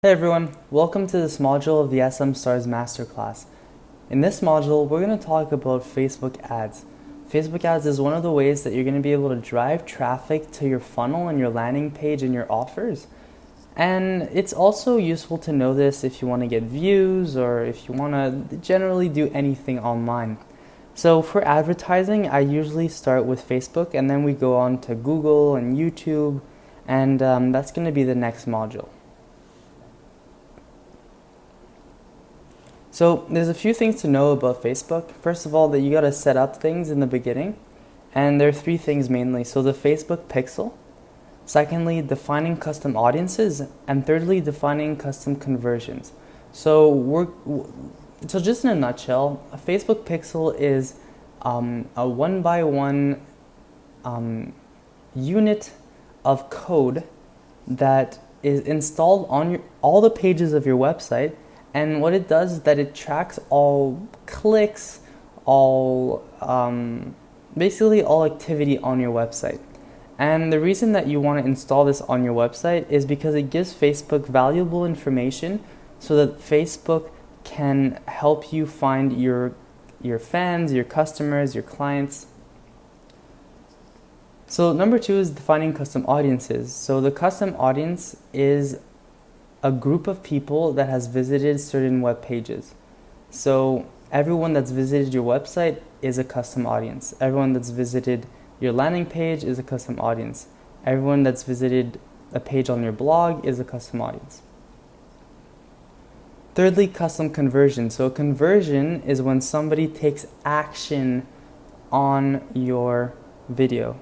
Hey everyone, welcome to this module of the SM Stars Masterclass. In this module, we're going to talk about Facebook ads. Facebook ads is one of the ways that you're going to be able to drive traffic to your funnel and your landing page and your offers. And it's also useful to know this if you want to get views or if you want to generally do anything online. So for advertising, I usually start with Facebook and then we go on to Google and YouTube, and that's going to be the next module. So there's a few things to know about Facebook. First of all, that you got to set up things in the beginning, and there are three things mainly. So the Facebook pixel, secondly, defining custom audiences, and thirdly, defining custom conversions. So just in a nutshell, a Facebook pixel is a one-by-one unit of code that is installed on all the pages of your website. And what it does is that it tracks all clicks, basically all activity on your website. And the reason that you want to install this on your website is because it gives Facebook valuable information so that Facebook can help you find your fans, your customers, your clients. So number two is defining custom audiences. So the custom audience is a group of people that has visited certain web pages. So everyone that's visited your website is a custom audience. Everyone that's visited your landing page is a custom audience. Everyone that's visited a page on your blog is a custom audience. Thirdly, custom conversion. So a conversion is when somebody takes action on your video.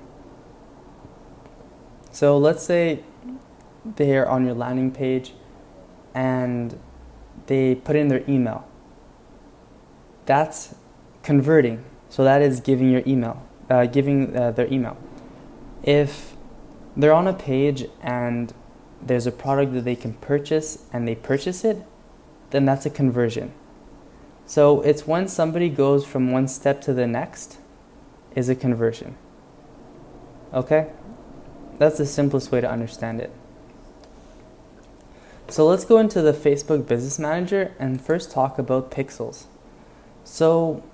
So let's say they're on your landing page and they put in their email. That's converting. So that is giving their email. If they're on a page and there's a product that they can purchase and they purchase it, then that's a conversion. So it's when somebody goes from one step to the next is a conversion. Okay? That's the simplest way to understand it. So let's go into the Facebook Business Manager and first talk about pixels. So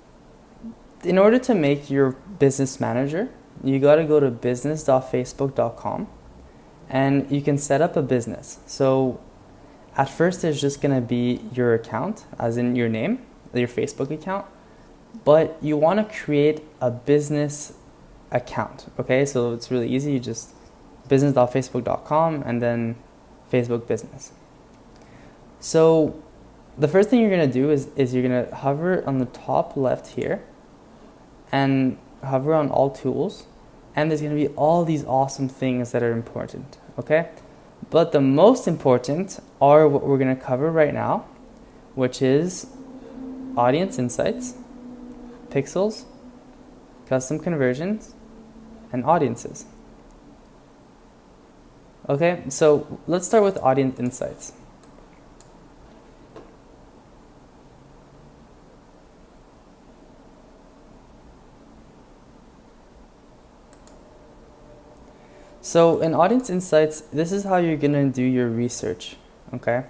in order to make your business manager, you got to go to business.facebook.com and you can set up a business. So at first there's just going to be your account, as in your name, your Facebook account, but you want to create a business account. Okay, so it's really easy. You just business.facebook.com and then Facebook Business. So the first thing you're going to do is you're going to hover on the top left here and hover on all tools, and there's going to be all these awesome things that are important, okay? But the most important are what we're going to cover right now, which is audience insights, pixels, custom conversions, and audiences. Okay, so let's start with audience insights. So in audience insights, this is how you're gonna do your research, okay?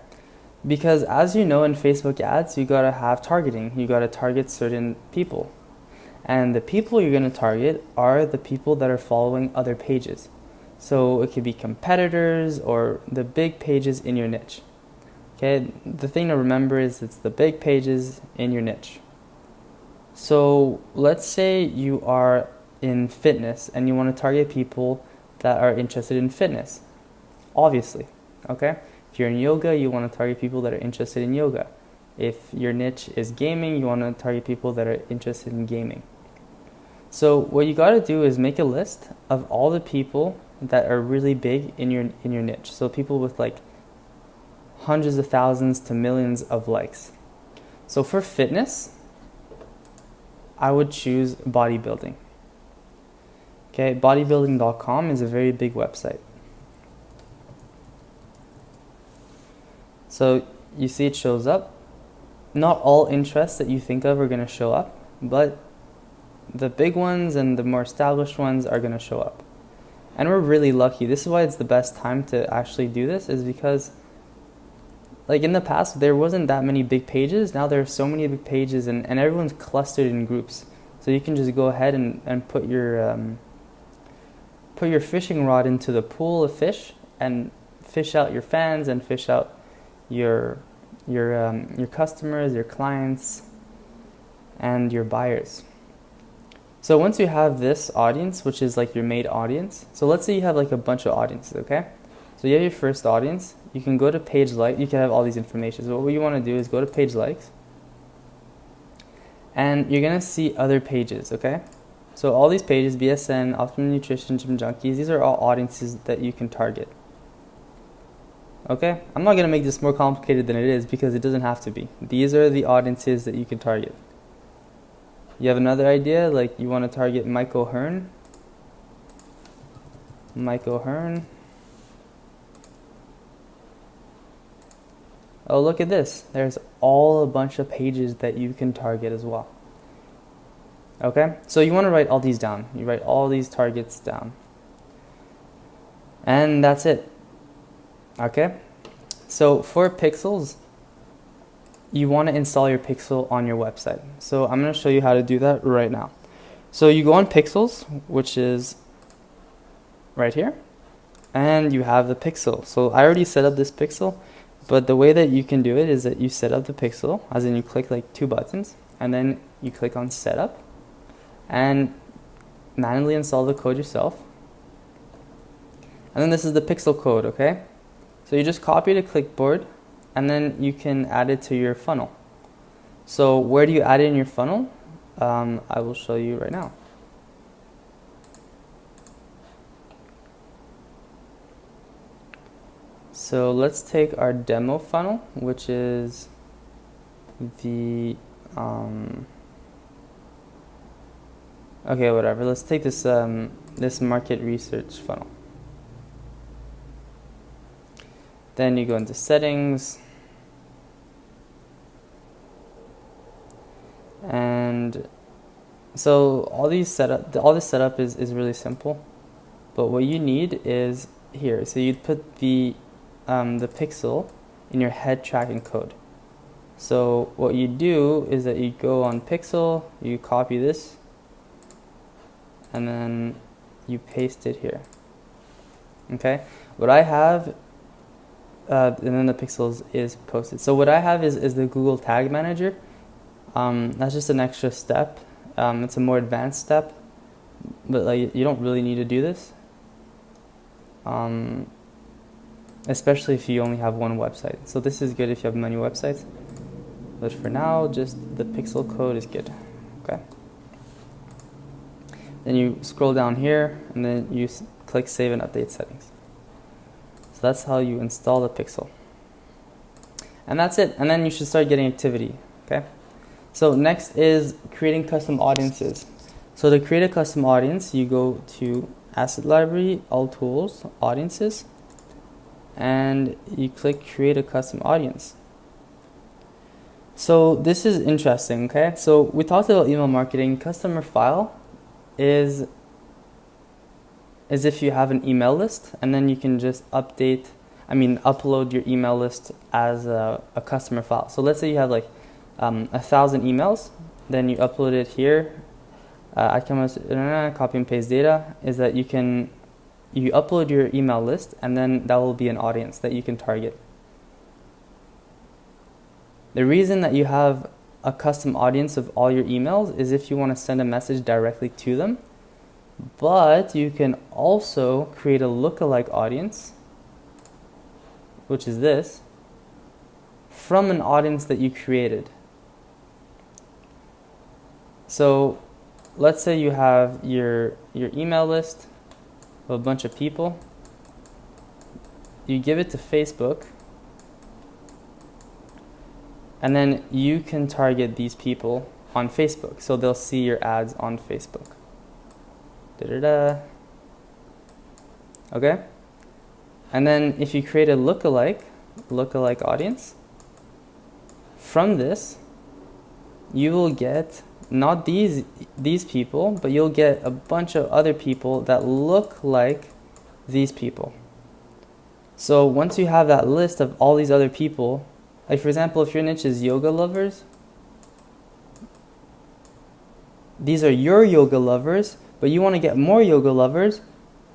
Because as you know, in Facebook ads, you gotta have targeting. You gotta target certain people. And the people you're gonna target are the people that are following other pages. So it could be competitors or the big pages in your niche. Okay, the thing to remember is it's the big pages in your niche. So let's say you are in fitness and you want to target people that are interested in fitness, obviously. Okay, if you're in yoga, you want to target people that are interested in yoga. If your niche is gaming, you want to target people that are interested in gaming. So what you got to do is make a list of all the people that are really big in your niche. So people with like hundreds of thousands to millions of likes. So for fitness, I would choose bodybuilding. Okay, bodybuilding.com is a very big website. So you see it shows up. Not all interests that you think of are going to show up, but the big ones and the more established ones are going to show up. And we're really lucky. This is why it's the best time to actually do this, is because like in the past, there wasn't that many big pages. Now there are so many big pages, and everyone's clustered in groups. So you can just go ahead and put your fishing rod into the pool of fish and fish out your fans and fish out your customers, your clients, and your buyers. So once you have this audience, which is like your made audience, so let's say you have like a bunch of audiences, okay? So you have your first audience, you can go to page like, you can have all these information. So what you want to do is go to page likes, and you're going to see other pages, okay? So all these pages, BSN, Optimum Nutrition, Gym Junkies, these are all audiences that you can target. Okay? I'm not going to make this more complicated than it is because it doesn't have to be. These are the audiences that you can target. You have another idea, like you want to target Mike O'Hearn. Mike O'Hearn. Oh, look at this. There's all a bunch of pages that you can target as well. Okay? So you want to write all these down. You write all these targets down. And that's it. Okay? So for pixels, you want to install your pixel on your website. So I'm going to show you how to do that right now. So you go on pixels, which is right here, and you have the pixel. So I already set up this pixel, but the way that you can do it is that you set up the pixel, as in you click like 2 buttons, and then you click on setup and manually install the code yourself. And then this is the pixel code, okay? So you just copy to clipboard, and then you can add it to your funnel. So where do you add it in your funnel? I will show you right now. So let's take our demo funnel, which is the okay, whatever. Let's take this this market research funnel. Then you go into settings, and so all this setup is really simple. But what you need is here. So you'd put the pixel in your head tracking code. So what you do is that you go on pixel, you copy this, and then you paste it here. Okay. What I have. And then the pixels is posted. So what I have is the Google Tag Manager. That's just an extra step. It's a more advanced step, but like you don't really need to do this, especially if you only have one website. So this is good if you have many websites, but for now, just the pixel code is good. Okay. Then you scroll down here, and then you click Save and Update Settings. So that's how you install the pixel. And that's it. And then you should start getting activity. Okay. So next is creating custom audiences. So to create a custom audience, you go to Asset Library, All Tools, Audiences, and you click Create a Custom Audience. So this is interesting. Okay. So we talked about email marketing. Customer file is if you have an email list, and then you can just upload your email list as a customer file. So let's say you have like 1,000 emails, then you upload it here. Copy and paste data is that you upload your email list, and then that will be an audience that you can target. The reason that you have a custom audience of all your emails is if you want to send a message directly to them. But you can also create a lookalike audience, which is this, from an audience that you created. So let's say you have your email list of a bunch of people. You give it to Facebook, and then you can target these people on Facebook. So they'll see your ads on Facebook. Okay, and then if you create a lookalike audience, from this you will get not these people, but you'll get a bunch of other people that look like these people. So once you have that list of all these other people, Like for example, if your niche is yoga lovers, these are your yoga lovers, but you want to get more yoga lovers,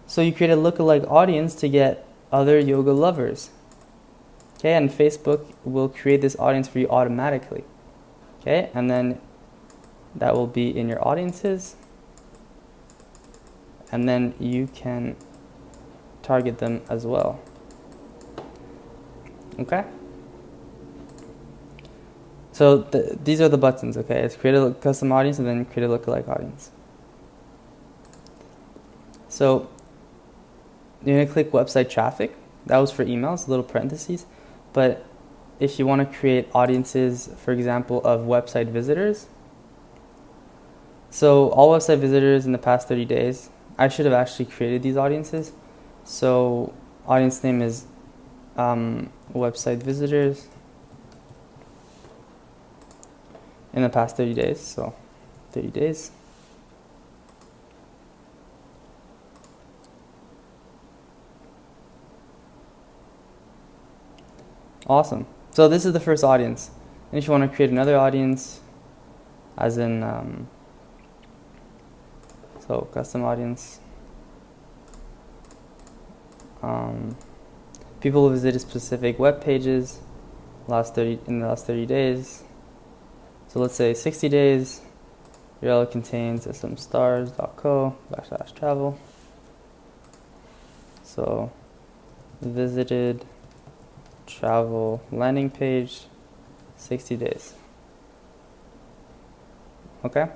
so you create a lookalike audience to get other yoga lovers. Okay, and Facebook will create this audience for you automatically. Okay, and then that will be in your audiences, and then you can target them as well. Okay? So these are the buttons, okay? It's create a custom audience and then create a lookalike audience. So you're going to click website traffic. That was for emails, little parentheses. But if you want to create audiences, for example, of website visitors, so all website visitors in the past 30 days, I should have actually created these audiences. So audience name is website visitors in the past 30 days. So 30 days. Awesome. So this is the first audience. And if you want to create another audience, as in, so custom audience, people who visited specific web pages in the last 30 days. So let's say 60 days. URL contains smstars.co/travel. So visited travel landing page, 60 days. Okay?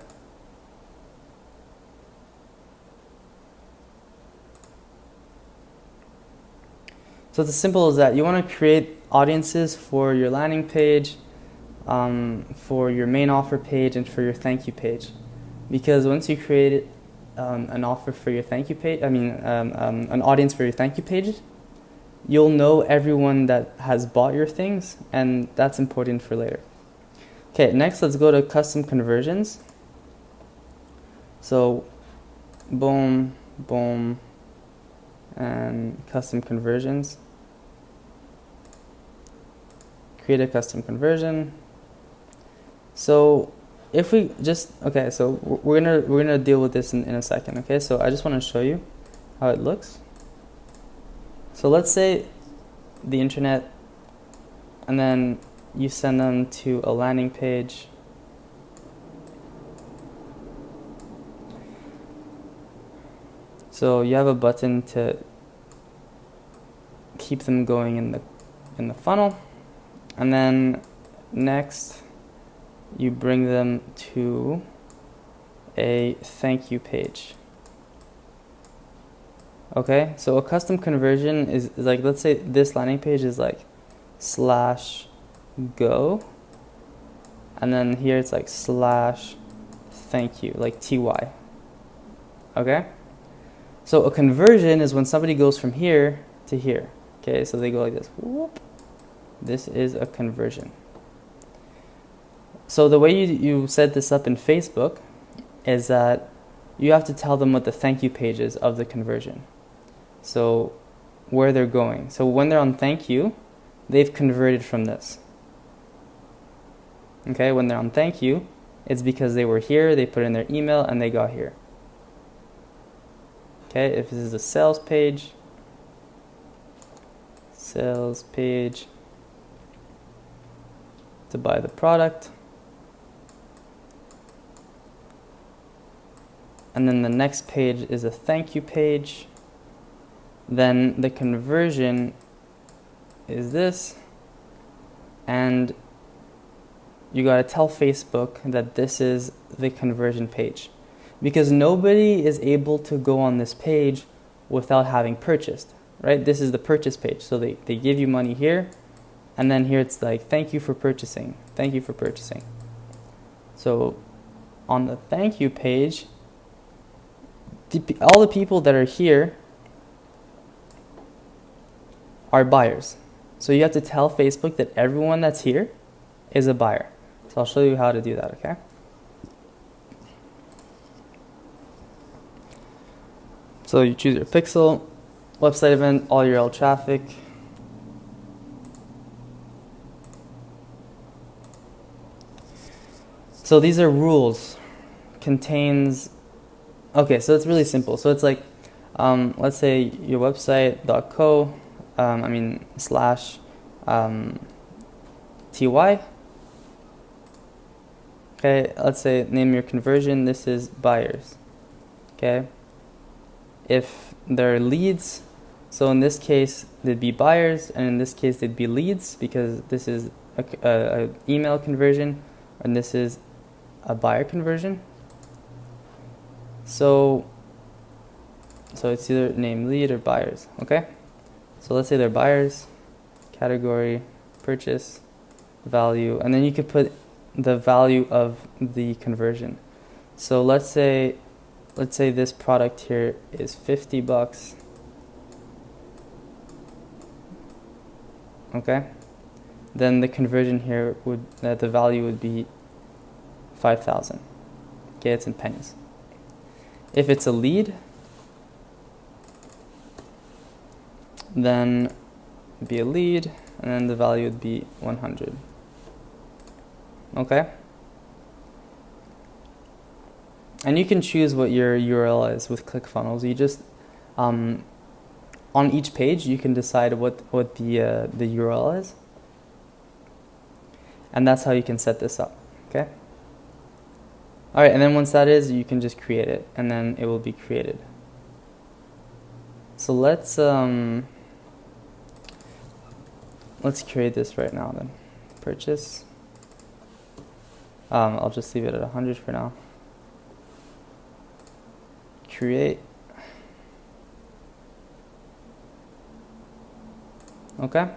So it's as simple as that. You want to create audiences for your landing page, for your main offer page, and for your thank you page. Because once you create an offer for your thank you page, an audience for your thank you page, you'll know everyone that has bought your things, and that's important for later. Okay, next let's go to custom conversions. So, boom, boom, and custom conversions. Create a custom conversion. So if we just, okay, so we're gonna deal with this in a second, okay? So I just want to show you how it looks. So let's say the internet, and then you send them to a landing page. So you have a button to keep them going in the funnel, and then next you bring them to a thank you page. Okay, so a custom conversion is like, let's say this landing page is like /go, and then here it's like /thank you, like TY. Okay, so a conversion is when somebody goes from here to here. Okay, so they go like this. Whoop. This is a conversion. So the way you set this up in Facebook is that you have to tell them what the thank you page is of the conversion. So where they're going. So when they're on thank you, they've converted from this. Okay, when they're on thank you, it's because they were here, they put in their email, and they got here. Okay, if this is a sales page to buy the product, and then the next page is a thank you page, then the conversion is this, and you gotta tell Facebook that this is the conversion page, because nobody is able to go on this page without having purchased, right? This is the purchase page, so they give you money here, and then here it's like, thank you for purchasing, thank you for purchasing. So on the thank you page, all the people that are here are buyers. So you have to tell Facebook that everyone that's here is a buyer. So I'll show you how to do that, okay? So you choose your pixel, website event, all URL traffic. So these are rules. Contains. Okay, so it's really simple. So it's like, let's say your website.co, slash ty. Okay, let's say name your conversion. This is buyers. Okay. If they're leads, so in this case they'd be buyers, and in this case they'd be leads because this is a email conversion, and this is a buyer conversion. So it's either name lead or buyers. Okay. So let's say they're buyers. Category, purchase, value, and then you could put the value of the conversion. So let's say this product here is $50. Okay, then the conversion here would the value would be 5,000. Okay, it's in pennies. If it's a lead, then it'd be a lead, and then the value would be 100. Okay. And you can choose what your URL is with ClickFunnels. You just on each page you can decide what the URL is, and that's how you can set this up. Okay. All right, and then once that is, you can just create it, and then it will be created. So let's create this right now then. Purchase. I'll just leave it at 100 for now. Create. Okay.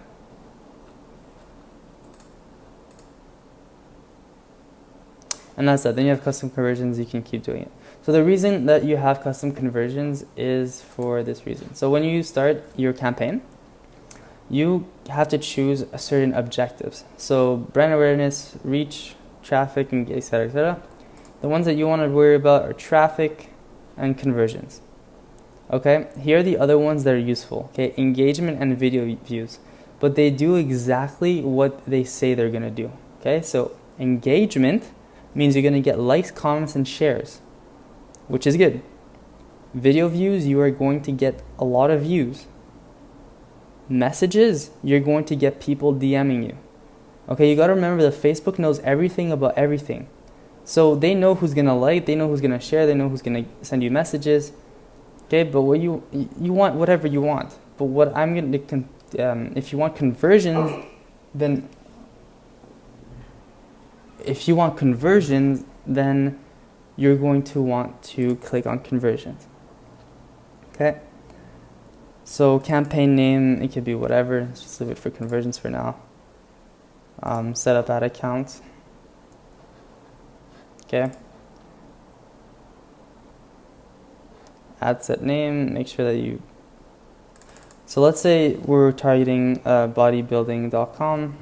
And that's it. Then you have custom conversions. You can keep doing it. So the reason that you have custom conversions is for this reason. So when you start your campaign, you have to choose a certain objectives. So brand awareness, reach, traffic, and etc., etc. The ones that you want to worry about are traffic and conversions. Okay, here are the other ones that are useful. Okay, engagement and video views, but they do exactly what they say they're gonna do. Okay, so engagement means you're gonna get likes, comments, and shares, which is good. Video views, you are going to get a lot of views. Messages, you're going to get people DMing you. Okay, you gotta remember that Facebook knows everything about everything. So they know who's gonna like, they know who's gonna share, they know who's gonna send you messages. Okay, but what you want whatever you want. But what I'm gonna if you want conversions, then you're going to want to click on conversions. Okay. So campaign name, it could be whatever. Let's just leave it for conversions for now. Set up ad account. Okay. Ad set name, make sure that you... So let's say we're targeting bodybuilding.com.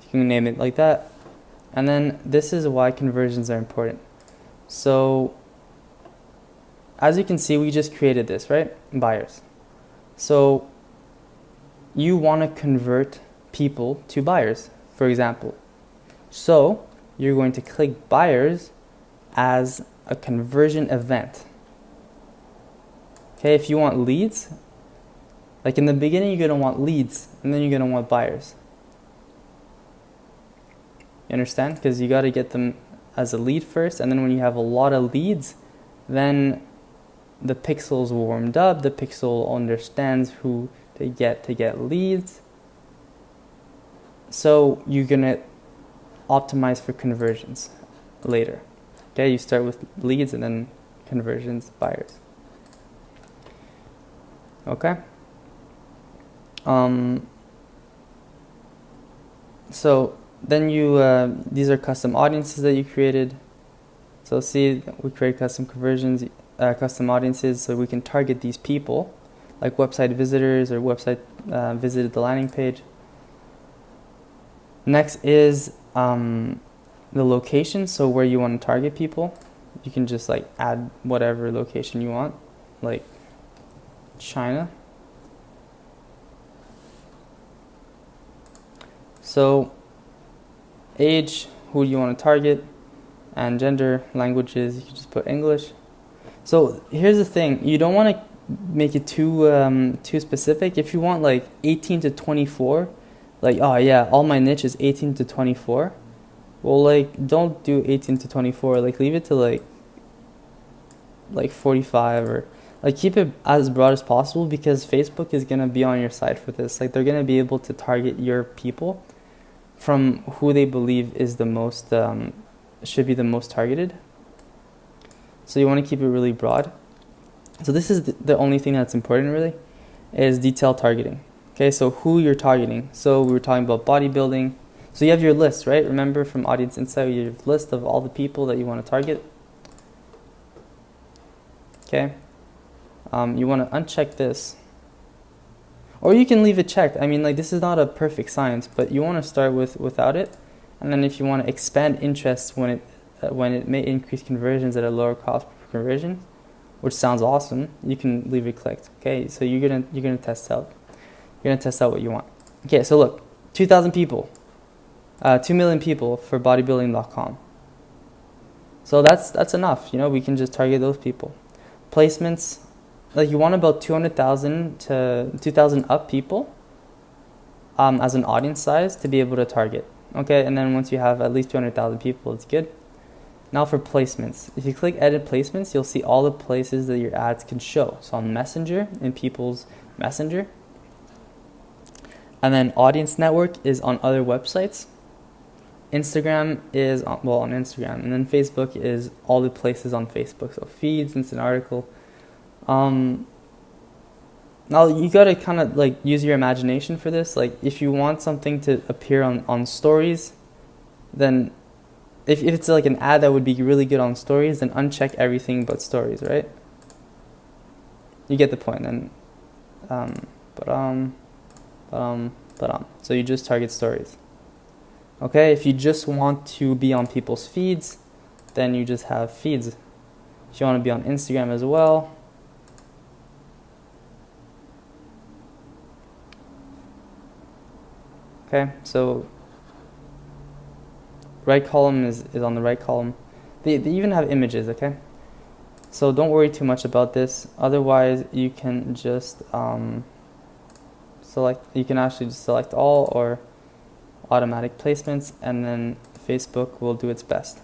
You can name it like that. And then this is why conversions are important. So as you can see, we just created this, right? Buyers. So you want to convert people to buyers, for example. So you're going to click buyers as a conversion event. Okay, if you want leads, like in the beginning, you're going to want leads, and then you're going to want buyers. You understand? Because you got to get them as a lead first, and then when you have a lot of leads, then the pixel's warmed up, the pixel understands who to get leads. So you're going to optimize for conversions later. Okay, you start with leads and then conversions, buyers. Okay. So then these are custom audiences that you created. So see, we create custom conversions, custom audiences, so we can target these people, like website visitors or website visited the landing page. Next is the location, so where you want to target people. You can just like add whatever location you want, like China. So age, who do you want to target, and gender, languages, you can just put English. So here's the thing, you don't want to make it too specific. If you want like 18 to 24, like, oh yeah, all my niche is 18 to 24, well, like, don't do 18 to 24, like, leave it to like 45, or like keep it as broad as possible, because Facebook is going to be on your side for this. Like, they're going to be able to target your people from who they believe is the most should be the most targeted. So you want to keep it really broad. So this is the only thing that's important really, is detailed targeting. Okay, so who you're targeting. So we were talking about bodybuilding. So you have your list, right? Remember from Audience Insight, you have a list of all the people that you want to target. Okay, you want to uncheck this, or you can leave it checked. I mean, like, this is not a perfect science, but you want to start without it, and then if you want to expand interest when it may increase conversions at a lower cost per conversion, which sounds awesome, you can leave it clicked. Okay, so you're gonna test out. You're gonna test out what you want. Okay, so look, 2,000 people, 2 million people for bodybuilding.com. So that's enough. You know, we can just target those people. Placements, like, you want about 200,000 to 2,000 up people as an audience size to be able to target. Okay, and then once you have at least 200,000 people, it's good. Now for placements, if you click edit placements, you'll see all the places that your ads can show. So on Messenger, in people's Messenger, and then Audience Network is on other websites. Instagram is on Instagram, and then Facebook is all the places on Facebook. So feeds, instant article. Now you gotta kind of like use your imagination for this. Like, if you want something to appear on stories, then if it's like an ad that would be really good on stories, then uncheck everything but stories, right? You get the point. Then, so you just target stories. Okay, if you just want to be on people's feeds, then you just have feeds. If you want to be on Instagram as well, okay, so right column is on the right column. They even have images, okay? So don't worry too much about this. Otherwise, you can just you can actually just select all or automatic placements, and then Facebook will do its best.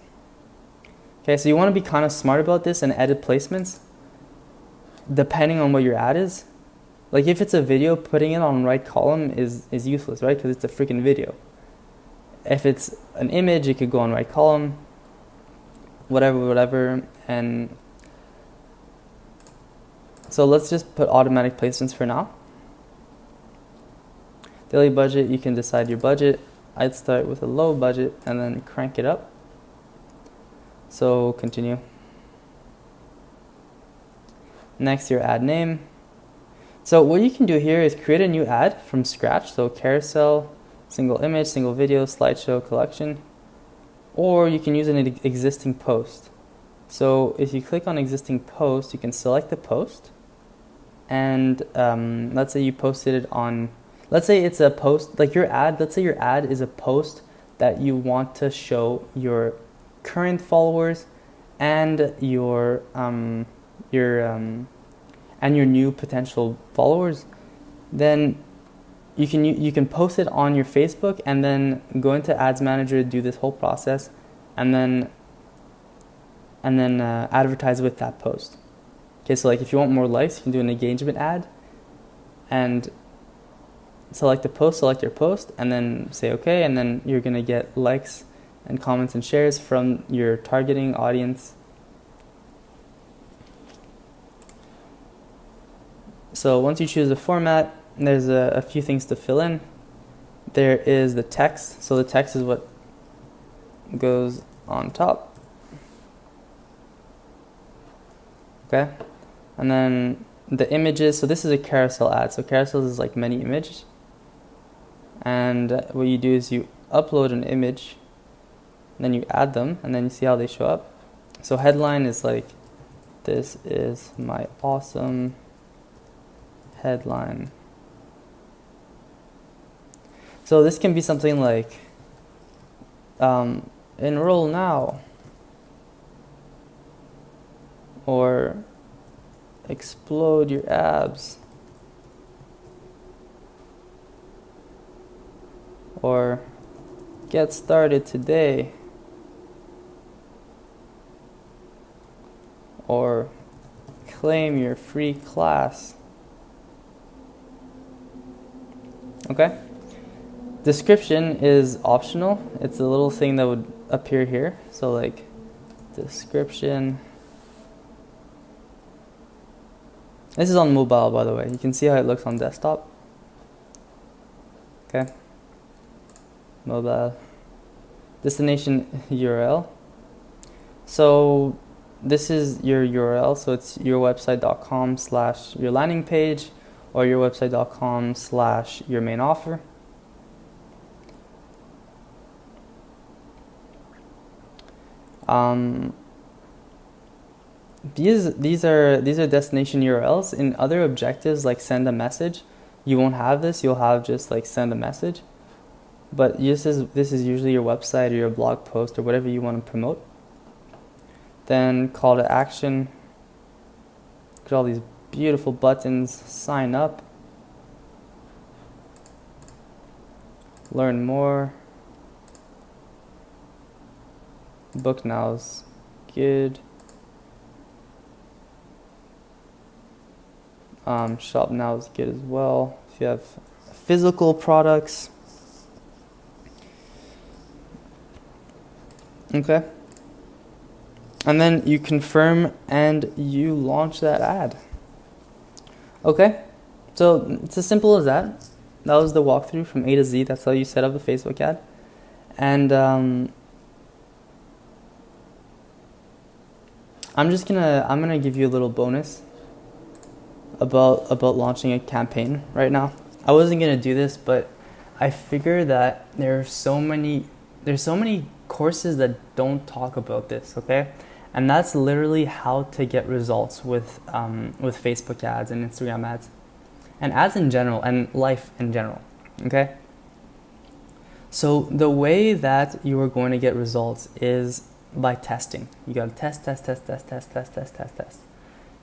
Okay, so you want to be kind of smart about this and edit placements depending on what your ad is. Like, if it's a video, putting it on right column is useless, right? Because it's a freaking video. If it's an image, it could go on right column, whatever. And so let's just put automatic placements for now. Daily budget, you can decide your budget. I'd start with a low budget and then crank it up. So continue. Next, your ad name. So what you can do here is create a new ad from scratch. So carousel, single image, single video, slideshow, collection. Or you can use an existing post. So if you click on existing post, you can select the post. And let's say you posted it on, let's say it's a post, like your ad, let's say your ad is a post that you want to show your current followers and your new potential followers. Then you can post it on your Facebook and then go into Ads Manager, do this whole process, and then advertise with that post. Okay, so like if you want more likes, you can do an engagement ad and select the post, select your post, and then say okay, and then you're gonna get likes and comments and shares from your targeting audience. So once you choose the format, there's a few things to fill in. There is the text. So the text is what goes on top. Okay, and then the images. So this is a carousel ad. So carousel is like many images. And what you do is you upload an image, then you add them, and then you see how they show up. So headline is like, this is my awesome headline. So this can be something like, enroll now, or explode your abs, or get started today, or claim your free class. Okay? Description is optional. It's a little thing that would appear here. So like description. This is on mobile, by the way. You can see how it looks on desktop. Okay. Mobile. Destination URL. So this is your URL. So it's yourwebsite.com/ your landing page, or yourwebsite.com/ your main offer. These are destination URLs. In other objectives like send a message, you won't have this. You'll have just like send a message. But this is usually your website or your blog post or whatever you want to promote. Then call to action. Look at all these beautiful buttons. Sign up. Learn more. Book now's good. Shop now is good as well. If you have physical products. Okay. And then you confirm and you launch that ad. Okay. So it's as simple as that. That was the walkthrough from A to Z. That's how you set up a Facebook ad. And I'm gonna give you a little bonus about launching a campaign right now. I wasn't gonna do this, but I figure that there's so many courses that don't talk about this, okay? And that's literally how to get results with Facebook ads and Instagram ads, and ads in general, and life in general, okay? So the way that you are going to get results is by testing. You gotta test.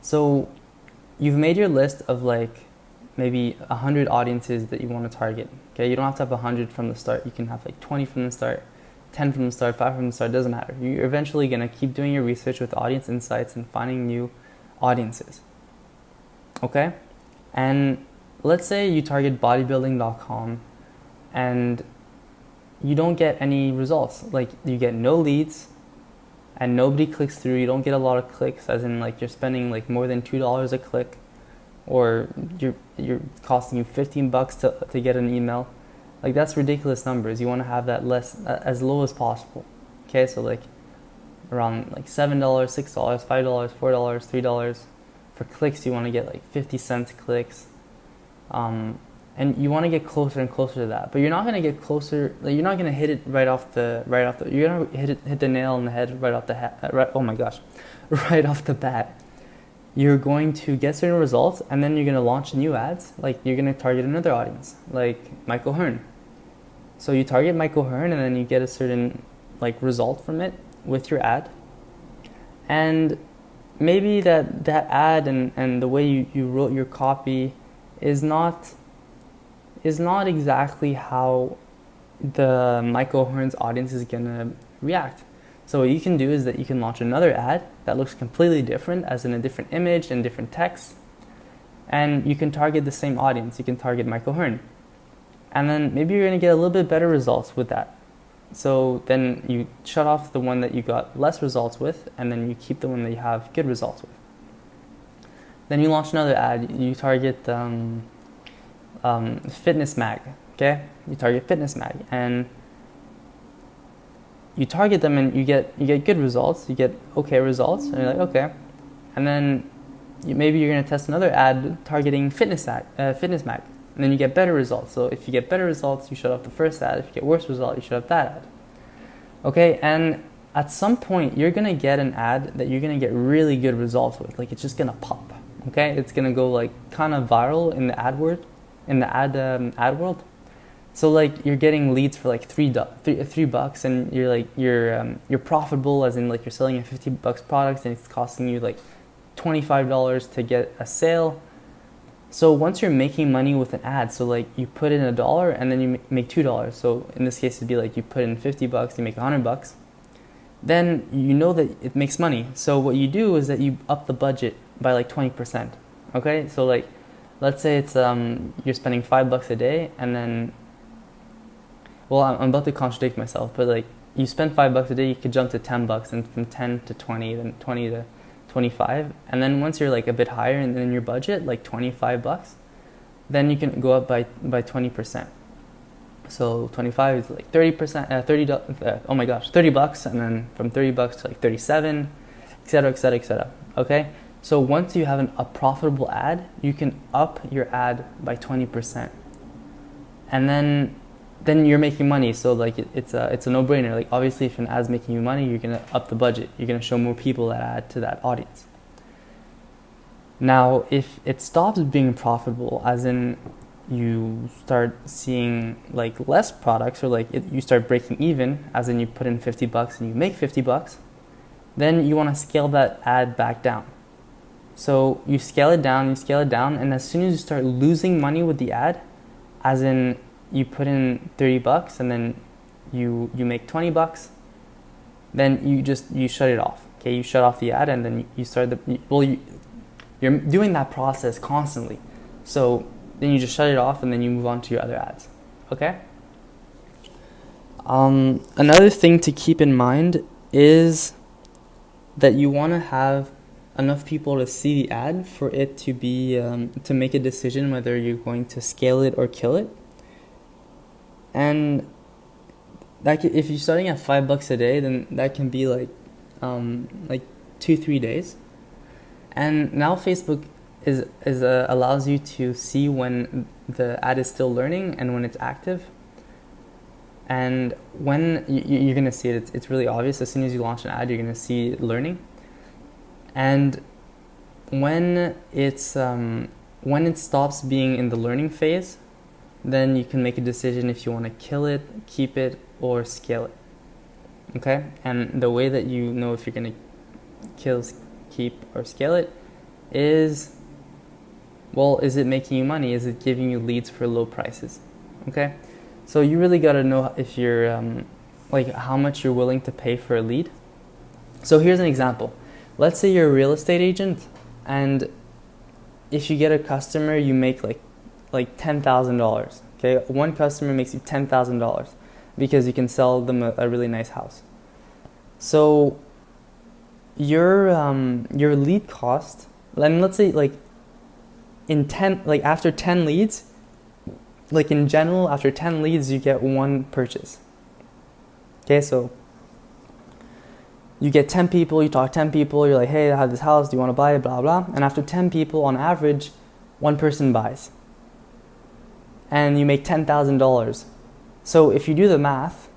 So you've made your list of like maybe 100 audiences that you want to target. Okay, you don't have to have 100 from the start. You can have like 20 from the start, 10 from the start, 5 from the start. Doesn't matter. You're eventually gonna keep doing your research with audience insights and finding new audiences. Okay, and let's say you target bodybuilding.com and you don't get any results. Like you get no leads and nobody clicks through. You don't get a lot of clicks, as in like you're spending like more than $2 a click, or you're costing you $15 to get an email. Like that's ridiculous numbers. You want to have that as low as possible. Okay, so like around like $7, $6, $5, $4, $3 for clicks. You want to get like 50 cents clicks, and you want to get closer and closer to that. But you're not going to get closer. Like you're not going to hit it right off the. You're going to hit the nail on the head right off the right off the bat. You're going to get certain results, and then you're going to launch new ads. Like you're going to target another audience, like Michael Hearn. So you target Michael Hearn, and then you get a certain like result from it with your ad. And maybe that ad and the way you wrote your copy is not exactly how the Michael Hearn's audience is gonna react. So what you can do is that you can launch another ad that looks completely different, as in a different image and different text, and you can target the same audience. You can target Michael Hearn, and then maybe you're gonna get a little bit better results with that. So then you shut off the one that you got less results with, and then you keep the one that you have good results with. Then you launch another ad. You target Fitness Mag. Okay, you target Fitness Mag, and you target them, and you get good results. You get okay results, and you're like okay, and then maybe you're gonna test another ad targeting Fitness Mag, and then you get better results. So if you get better results, you shut off the first ad. If you get worse results, you shut off that ad. Okay, and at some point you're gonna get an ad that you're gonna get really good results with. Like it's just gonna pop. Okay, it's gonna go like kind of viral in the ad world. So like you're getting leads for like $3, and you're profitable, as in like you're selling a $50 product and it's costing you like $25 to get a sale. So once you're making money with an ad, so like you put in $1 and then you make $2. So in this case, it'd be like you put in $50, you make $100. Then you know that it makes money. So what you do is that you up the budget by like 20%. Okay, so like let's say it's you're spending $5 a day, and then, well, I'm about to contradict myself, but like you spend $5 a day, you could jump to $10, and from 10 to 20, then 20 to 25, and then once you're like a bit higher and in your budget, like $25, then you can go up by 20%. So 25 is like 30%, $30, and then from $30 to like 37, etc., etc., etc. Okay, so once you have a profitable ad, you can up your ad by 20%, and then you're making money. So like it's a no-brainer. Like obviously, if an ad's making you money, you're gonna up the budget. You're gonna show more people that ad to that audience. Now, if it stops being profitable, as in you start seeing like less products, or like you start breaking even, as in you put in $50 and you make $50, then you want to scale that ad back down. So you scale it down, and as soon as you start losing money with the ad, as in you put in $30 and then you make $20, then you shut it off. Okay, you shut off the ad, and then you start you're doing that process constantly. So then you just shut it off, and then you move on to your other ads. Okay. Another thing to keep in mind is that you want to have enough people to see the ad for it to be to make a decision whether you're going to scale it or kill it. And if you're starting at $5 a day, then that can be like 2-3 days. And now Facebook allows you to see when the ad is still learning and when it's active. And when you're gonna see it, it's really obvious. As soon as you launch an ad, you're gonna see it learning. And when it stops being in the learning phase, then you can make a decision if you want to kill it, keep it, or scale it. Okay? And the way that you know if you're going to kill, keep, or scale it is, well, is it making you money? Is it giving you leads for low prices? Okay? So you really got to know if you're, like how much you're willing to pay for a lead. So here's an example. Let's say you're a real estate agent, and if you get a customer, you make like $10,000. Okay, one customer makes you $10,000 because you can sell them a really nice house. So your lead cost, and let's say after 10 leads, like in general, after 10 leads you get one purchase. Okay, so you get 10 people, you talk to 10 people, you're like, hey, I have this house, do you want to buy it, blah, blah. And after 10 people, on average, one person buys. And you make $10,000. So if you do the math,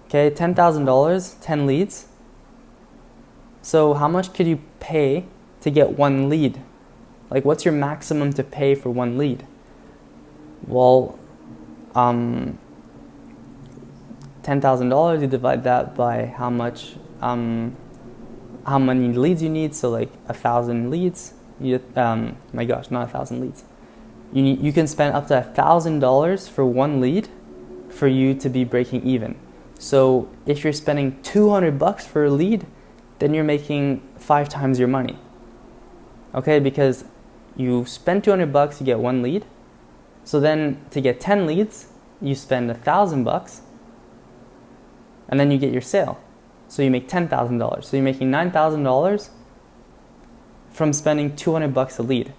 okay, $10,000, 10 leads. So how much could you pay to get one lead? Like, what's your maximum to pay for one lead? Well, $10,000, you divide that by how many leads you need. So like 1,000 leads. Not 1,000 leads. You can spend up to $1,000 for one lead for you to be breaking even. So if you're spending $200 for a lead, then you're making 5 times your money. Okay, because you spend $200, you get one lead. So then to get 10 leads, you spend $1,000, and then you get your sale. So you make $10,000. So you're making $9,000 from spending $200 a lead.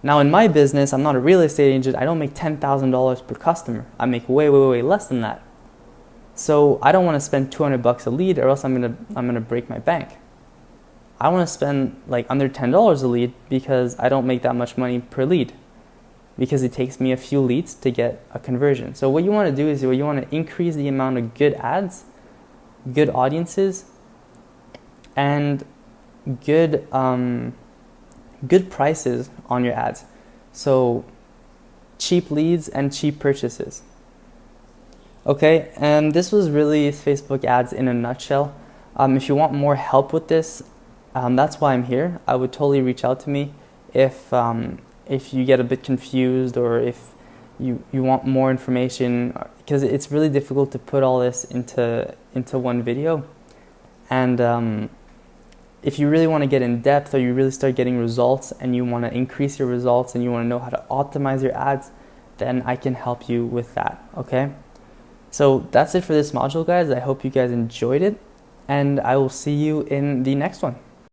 Now in my business, I'm not a real estate agent. I don't make $10,000 per customer. I make way less than that. So I don't want to spend $200 a lead, or else I'm gonna break my bank. I want to spend like under $10 a lead because I don't make that much money per lead, because it takes me a few leads to get a conversion. So what you want to do is you want to increase the amount of good ads, good audiences, and good prices on your ads. So cheap leads and cheap purchases. Okay, and this was really Facebook ads in a nutshell. If you want more help with this, that's why I'm here. I would totally reach out to me if you get a bit confused, or if you want more information, because it's really difficult to put all this into one video. And if you really want to get in depth, or you really start getting results and you want to increase your results and you want to know how to optimize your ads, then I can help you with that, okay? So that's it for this module, guys. I hope you guys enjoyed it, and I will see you in the next one.